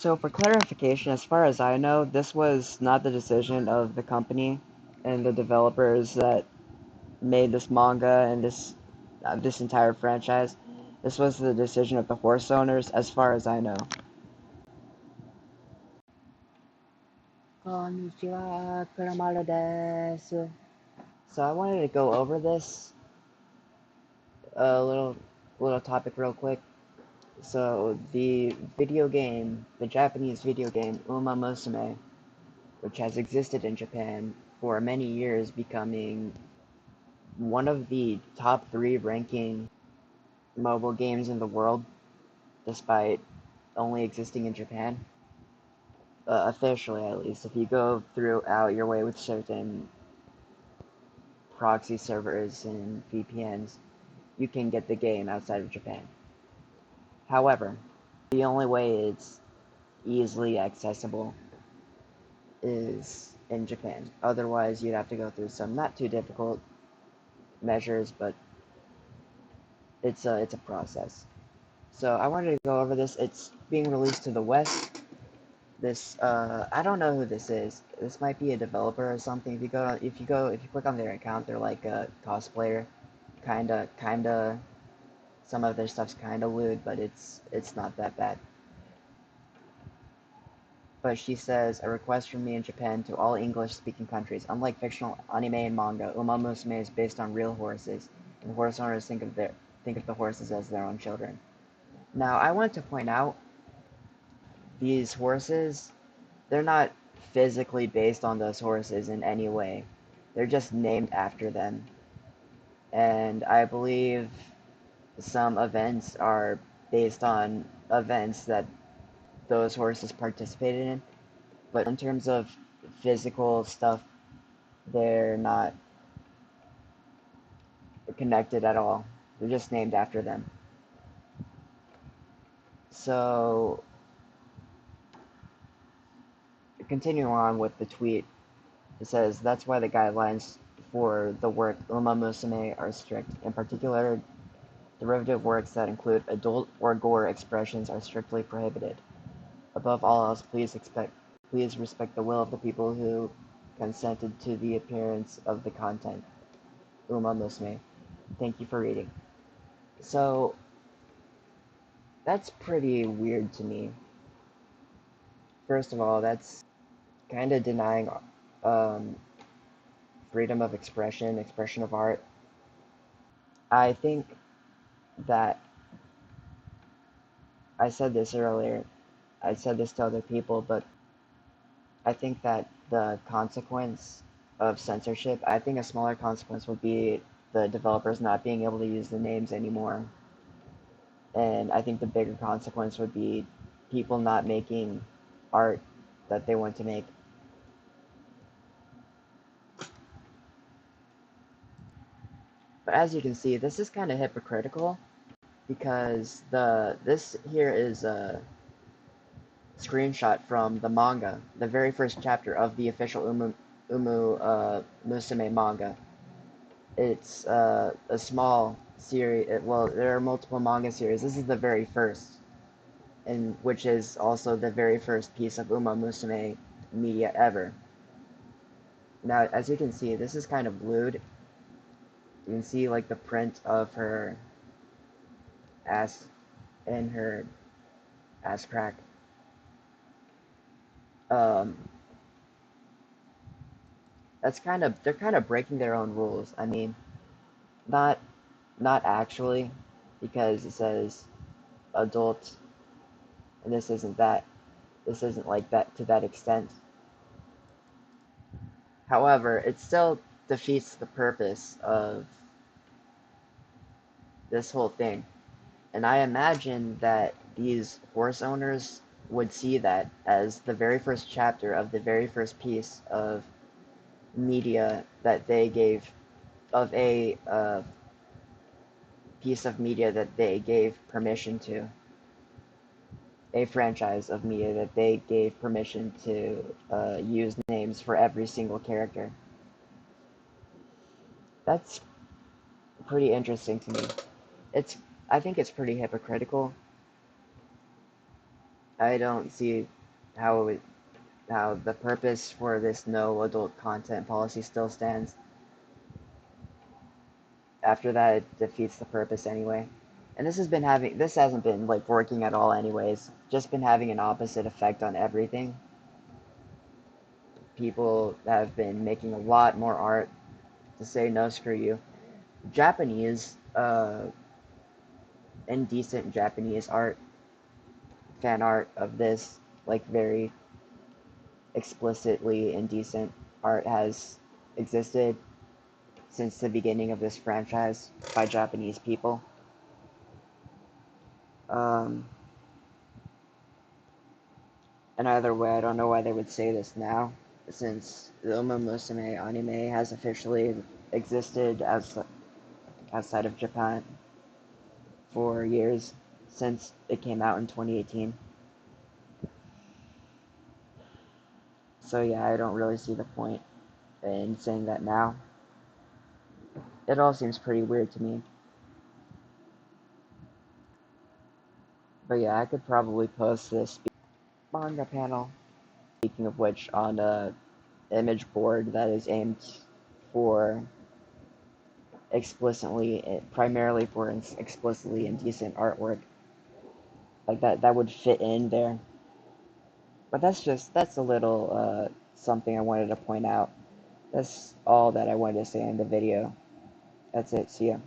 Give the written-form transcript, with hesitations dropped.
So for clarification, as far as I know, this was not the decision of the company and the developers that made this manga and this entire franchise. This was the decision of the horse owners, as far as I know. Konnichiwa, Kuramaru desu. So I wanted to go over this a little topic real quick. So the video game, the Japanese video game Uma Musume, which has existed in Japan for many years, becoming one of the top 3 ranking mobile games in the world, despite only existing in Japan. Officially, at least, if you go throughout your way with certain proxy servers and VPNs, you can get the game outside of Japan. However, the only way it's easily accessible is in Japan. Otherwise, you'd have to go through some not too difficult measures, but it's a process. So I wanted to go over this. It's being released to the West. This I don't know who this is. This might be a developer or something. If you click on their account, they're like a cosplayer, kinda. Some of their stuff's kinda lewd, but it's not that bad. But she says, a request from me in Japan to all English-speaking countries. Unlike fictional anime and manga, Uma Musume is based on real horses, and horse owners think of the horses as their own children. Now, I want to point out, these horses, they're not physically based on those horses in any way. They're just named after them. And I believe some events are based on events that those horses participated in. But in terms of physical stuff, they're not connected at all. They're just named after them. So, continuing on with the tweet, it says, that's why the guidelines for the work Uma Musume are strict. In particular, derivative works that include adult or gore expressions are strictly prohibited. Above all else, please respect the will of the people who consented to the appearance of the content. Uma Musume. Thank you for reading. So, that's pretty weird to me. First of all, that's kind of denying um, freedom of expression of art. I think that I said this earlier, I said this to other people, but I think that the consequence of censorship, I think a smaller consequence would be the developers not being able to use the names anymore. And I think the bigger consequence would be people not making art that they want to make. But as you can see, this is kind of hypocritical because this here is a screenshot from the manga, the very first chapter of the official Musume manga. It's a small series. Well, there are multiple manga series. This is the very first, and which is also the very first piece of Uma Musume media ever. Now, as you can see, this is kind of lewd. You can see like the print of her ass and her ass crack. Um, they're kind of breaking their own rules. I mean, not not actually, because it says adult, and this isn't that. This isn't like that to that extent. However, it still defeats the purpose of this whole thing. And I imagine that these horse owners would see that as the very first chapter of the very first piece of media that they gave, of a piece of media that they gave permission to, a franchise of media that they gave permission to use names for every single character. That's pretty interesting to me. It's I think it's pretty hypocritical. I don't see how how the purpose for this no adult content policy still stands. After that, it defeats the purpose anyway. And this hasn't been like working at all anyways. Just been having an opposite effect on everything. People have been making a lot more art to say no, screw you. Japanese, indecent Japanese art, fan art of this, like very explicitly indecent art has existed since the beginning of this franchise by Japanese people. Um, and either way, I don't know why they would say this now, since the Uma Musume anime has officially existed as outside of Japan for years since it came out in 2018. So yeah, I don't really see the point in saying that now. It all seems pretty weird to me. But yeah, I could probably post this manga panel. Speaking of which, on a image board that is aimed for primarily for explicitly indecent artwork, like that would fit in there. But that's a little something I wanted to point out. That's all that I wanted to say in the video. That's it. See ya.